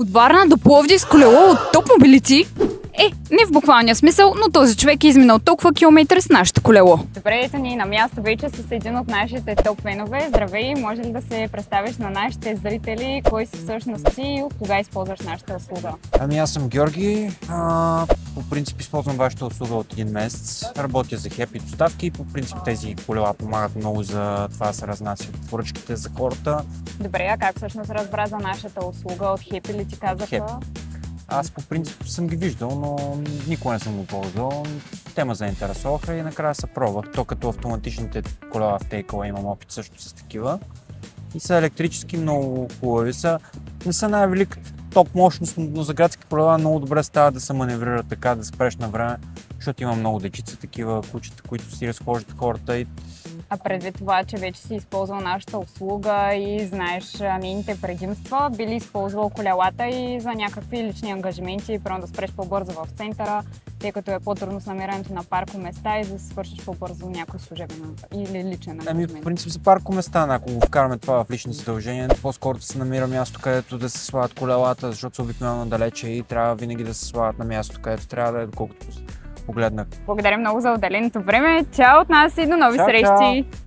От Варна до Пловдив с колело от Топ Мобилити? Не в буквалния смисъл, но този човек е изминал толкова километри с нашето колело. Добре, ето ни на място вече с един от нашите топ фенове. Здравей, може ли да се представиш на нашите зрители, кой си всъщност ти и от кога използваш нашата услуга? Ами аз съм Георги, по принцип използвам вашата услуга от един месец. Работя за Хепи доставки и по принцип тези колела помагат много за това да се разнасят поръчките за хората. Добре, а как всъщност разбра за нашата услуга? От Хепи ли ти казаха? Хепи. Аз по принцип съм ги виждал, но никога не съм го ползвал. Те ме заинтересуваха и накрая се пробвах. То като автоматичните колела в Takeaway имам опит също с такива. И са електрически, много хубави са. Не са най-великата топ мощност, но за градски колела много добре става да се маневрира така, да спреш на време, защото има много дечица, такива кучета, които си разхождат хората. И А предвид това, че вече си използвал нашата услуга и знаеш нейните предимства, би ли използвал колелата и за някакви лични ангажименти, примерно да спреш по-бързо в центъра, тъй като е по-трудно с намирането на паркоместа и да се свършиш по-бързо някой служебен или личен ангажимент? Ами, в принцип за паркоместа, ако го вкараме това в лични задължения, по-скоро да се намира място, където да се слагат колелата, защото са обикновено далече и трябва винаги да се слагат на място, където трябва да е, доколкото погледнах. Благодаря много за отделеното време. Чао от нас и до нови Чао, срещи! чао.